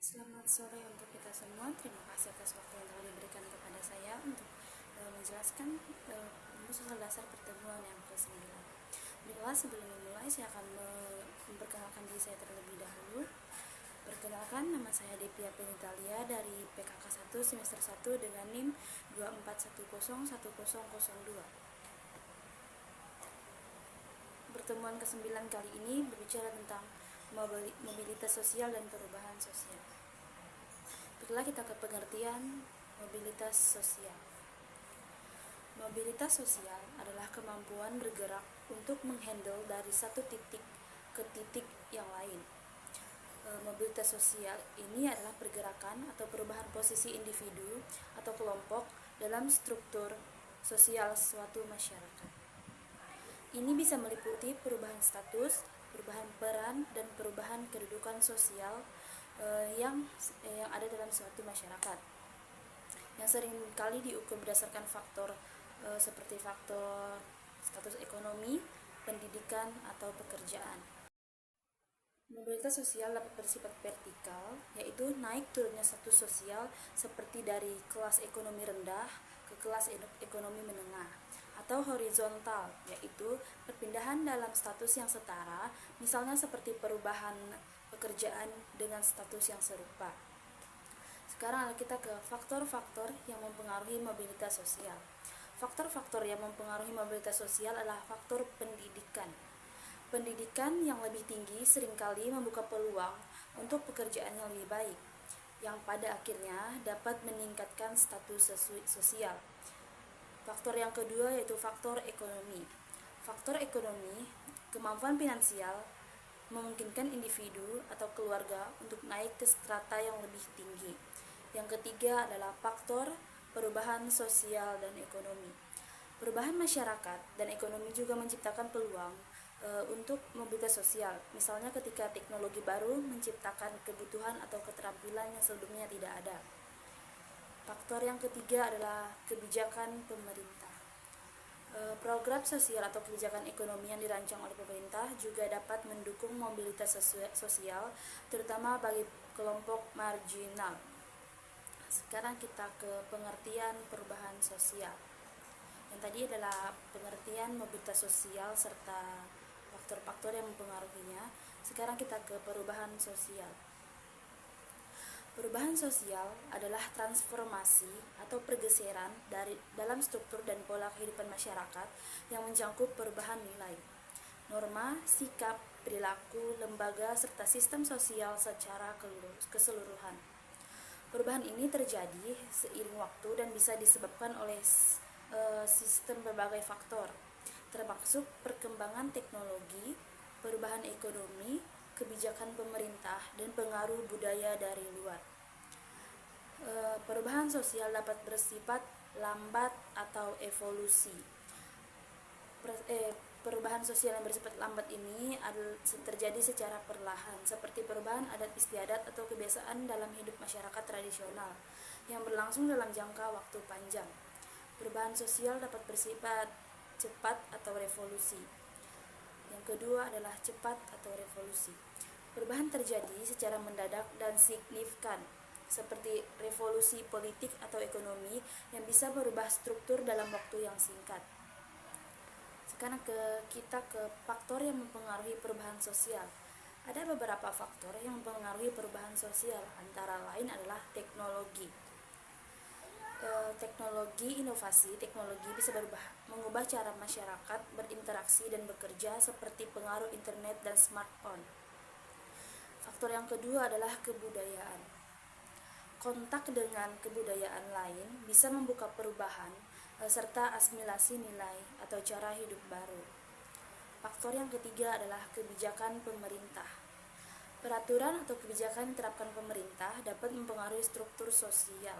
Selamat sore untuk kita semua. Terima kasih atas waktu yang telah diberikan kepada saya untuk menjelaskan rumus sosial dasar pertemuan yang ke-9. Baiklah, sebelum memulai saya akan memperkenalkan diri saya terlebih dahulu. Perkenalkan, nama saya Devia Penitalia dari PKK 1 semester 1 dengan NIM 24101002. Pertemuan ke-9 kali ini berbicara tentang mobilitas sosial dan perubahan sosial. Baiklah, kita ke pengertian mobilitas sosial. Mobilitas sosial adalah kemampuan bergerak untuk menghandle dari satu titik ke titik yang lain. Mobilitas sosial ini adalah pergerakan atau perubahan posisi individu atau kelompok dalam struktur sosial suatu masyarakat. Ini bisa meliputi perubahan status, perubahan peran, dan perubahan kedudukan sosial yang ada dalam suatu masyarakat, yang sering kali diukur berdasarkan faktor seperti faktor status ekonomi, pendidikan, atau pekerjaan. Mobilitas sosial dapat bersifat vertikal, yaitu naik turunnya status sosial seperti dari kelas ekonomi rendah ke kelas ekonomi menengah, atau horizontal, yaitu perpindahan dalam status yang setara, misalnya seperti perubahan pekerjaan dengan status yang serupa. Sekarang kita ke faktor-faktor yang mempengaruhi mobilitas sosial. Faktor-faktor yang mempengaruhi mobilitas sosial adalah faktor pendidikan. Pendidikan yang lebih tinggi seringkali membuka peluang untuk pekerjaan yang lebih baik, yang pada akhirnya dapat meningkatkan status sosial. Faktor yang kedua yaitu faktor ekonomi. Faktor ekonomi, kemampuan finansial memungkinkan individu atau keluarga untuk naik ke strata yang lebih tinggi. Yang ketiga adalah faktor perubahan sosial dan ekonomi. Perubahan masyarakat dan ekonomi juga menciptakan peluang untuk mobilitas sosial. Misalnya ketika teknologi baru menciptakan kebutuhan atau keterampilan yang sebelumnya tidak ada. Faktor yang ketiga adalah kebijakan pemerintah. Program sosial atau kebijakan ekonomi yang dirancang oleh pemerintah juga dapat mendukung mobilitas sosial, terutama bagi kelompok marginal. Sekarang kita ke pengertian perubahan sosial. Yang tadi adalah pengertian mobilitas sosial serta faktor-faktor yang mempengaruhinya. Sekarang kita ke perubahan sosial. Perubahan sosial adalah transformasi atau pergeseran dalam struktur dan pola kehidupan masyarakat yang mencakup perubahan nilai, norma, sikap, perilaku, lembaga, serta sistem sosial secara keseluruhan. Perubahan ini terjadi seiring waktu dan bisa disebabkan oleh sistem berbagai faktor, termasuk perkembangan teknologi, perubahan ekonomi, kebijakan pemerintah, dan pengaruh budaya dari luar. Perubahan sosial dapat bersifat lambat atau evolusi. Perubahan sosial yang bersifat lambat ini terjadi secara perlahan, seperti perubahan adat istiadat atau kebiasaan dalam hidup masyarakat tradisional yang berlangsung dalam jangka waktu panjang. Perubahan sosial dapat bersifat cepat atau revolusi. Yang kedua adalah cepat atau revolusi. Perubahan terjadi secara mendadak dan signifikan, seperti revolusi politik atau ekonomi yang bisa merubah struktur dalam waktu yang singkat. Sekarang kita ke faktor yang mempengaruhi perubahan sosial. Ada beberapa faktor yang mempengaruhi perubahan sosial, antara lain adalah teknologi. Inovasi teknologi bisa mengubah cara masyarakat berinteraksi dan bekerja, seperti pengaruh internet dan smartphone. Faktor yang kedua adalah kebudayaan. Kontak dengan kebudayaan lain bisa membuka perubahan serta asimilasi nilai atau cara hidup baru. Faktor yang ketiga adalah kebijakan pemerintah. Peraturan atau kebijakan yang diterapkan pemerintah dapat mempengaruhi struktur sosial,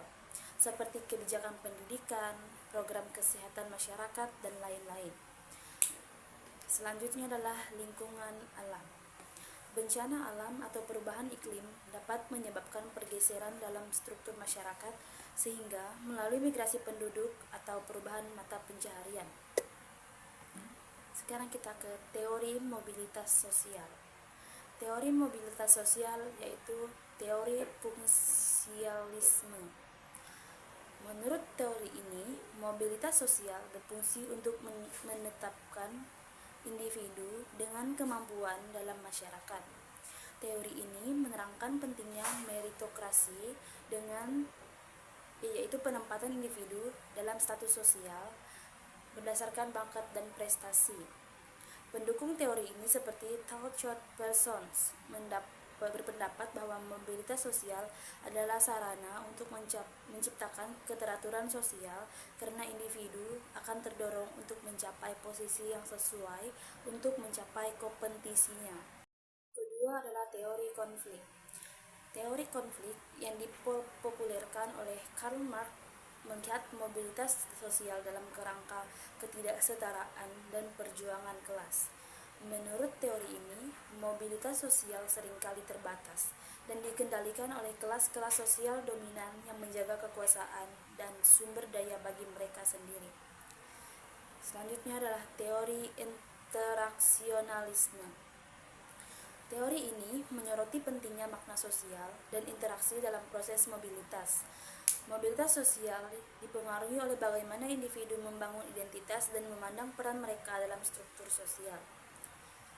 seperti kebijakan pendidikan, program kesehatan masyarakat, dan lain-lain. Selanjutnya adalah lingkungan alam. Bencana alam atau perubahan iklim dapat menyebabkan pergeseran dalam struktur masyarakat, sehingga melalui migrasi penduduk atau perubahan mata pencaharian. Sekarang kita ke teori mobilitas sosial. Teori mobilitas sosial yaitu teori fungsialisme. Menurut teori ini, mobilitas sosial berfungsi untuk menetapkan individu dengan kemampuan dalam masyarakat. Teori ini menerangkan pentingnya meritokrasi yaitu penempatan individu dalam status sosial berdasarkan bakat dan prestasi. Pendukung teori ini seperti Tal Parsons berpendapat bahwa mobilitas sosial adalah sarana untuk menciptakan keteraturan sosial karena individu akan terdorong untuk mencapai posisi yang sesuai untuk mencapai kompetisinya. Kedua adalah teori konflik. Teori konflik yang dipopulerkan oleh Karl Marx melihat mobilitas sosial dalam kerangka ketidaksetaraan dan perjuangan kelas. Menurut teori ini, mobilitas sosial seringkali terbatas dan dikendalikan oleh kelas-kelas sosial dominan yang menjaga kekuasaan dan sumber daya bagi mereka sendiri. Selanjutnya adalah teori interaksionalisme. Teori ini menyoroti pentingnya makna sosial dan interaksi dalam proses mobilitas. Mobilitas sosial dipengaruhi oleh bagaimana individu membangun identitas dan memandang peran mereka dalam struktur sosial.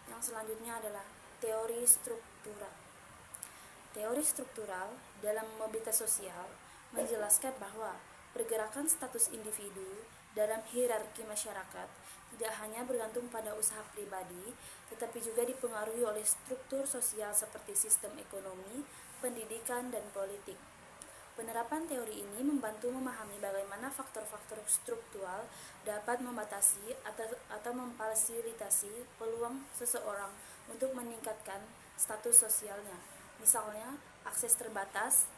Yang selanjutnya adalah teori struktural. Teori struktural dalam mobilitas sosial menjelaskan bahwa pergerakan status individu dalam hierarki masyarakat tidak hanya bergantung pada usaha pribadi, tetapi juga dipengaruhi oleh struktur sosial seperti sistem ekonomi, pendidikan, dan politik. Penerapan teori ini membantu memahami bagaimana faktor-faktor struktural dapat membatasi atau memfasilitasi peluang seseorang untuk meningkatkan status sosialnya. Misalnya, akses terbatas,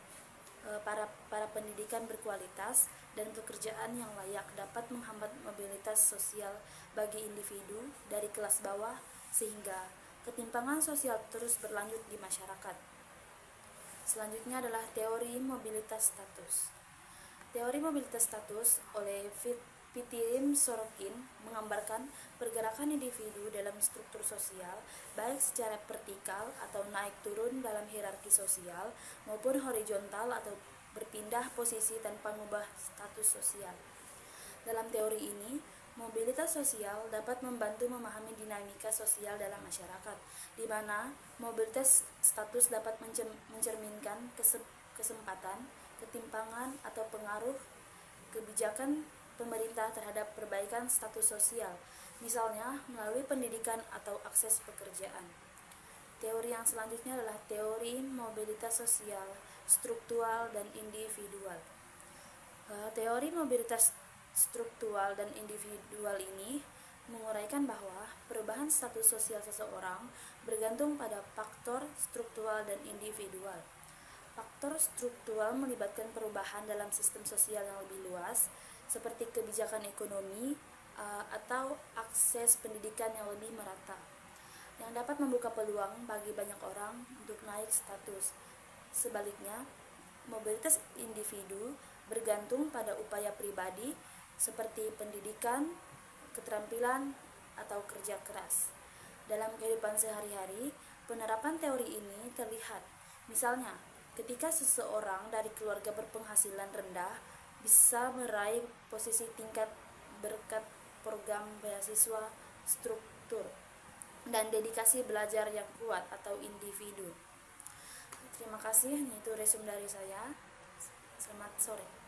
para pendidikan berkualitas, dan pekerjaan yang layak dapat menghambat mobilitas sosial bagi individu dari kelas bawah sehingga ketimpangan sosial terus berlanjut di masyarakat. Selanjutnya adalah teori mobilitas status. Teori mobilitas status oleh Pitirim Sorokin menggambarkan pergerakan individu dalam struktur sosial baik secara vertikal atau naik turun dalam hierarki sosial maupun horizontal atau berpindah posisi tanpa mengubah status sosial. Dalam teori ini, mobilitas sosial dapat membantu memahami dinamika sosial dalam masyarakat, di mana mobilitas status dapat mencerminkan kesempatan, ketimpangan, atau pengaruh kebijakan pemerintah terhadap perbaikan status sosial, misalnya melalui pendidikan atau akses pekerjaan. Teori yang selanjutnya adalah teori mobilitas sosial, struktural, dan individual. Teori mobilitas struktural dan individual ini menguraikan bahwa perubahan status sosial seseorang bergantung pada faktor struktural dan individual. Faktor struktural melibatkan perubahan dalam sistem sosial yang lebih luas, seperti kebijakan ekonomi atau akses pendidikan yang lebih merata, yang dapat membuka peluang bagi banyak orang untuk naik status. Sebaliknya, mobilitas individu bergantung pada upaya pribadi seperti pendidikan, keterampilan, atau kerja keras. Dalam kehidupan sehari-hari, penerapan teori ini terlihat. Misalnya, ketika seseorang dari keluarga berpenghasilan rendah bisa meraih posisi tingkat berkat program beasiswa struktur dan dedikasi belajar yang kuat atau individu. Terima kasih, itu resume dari saya. Selamat sore.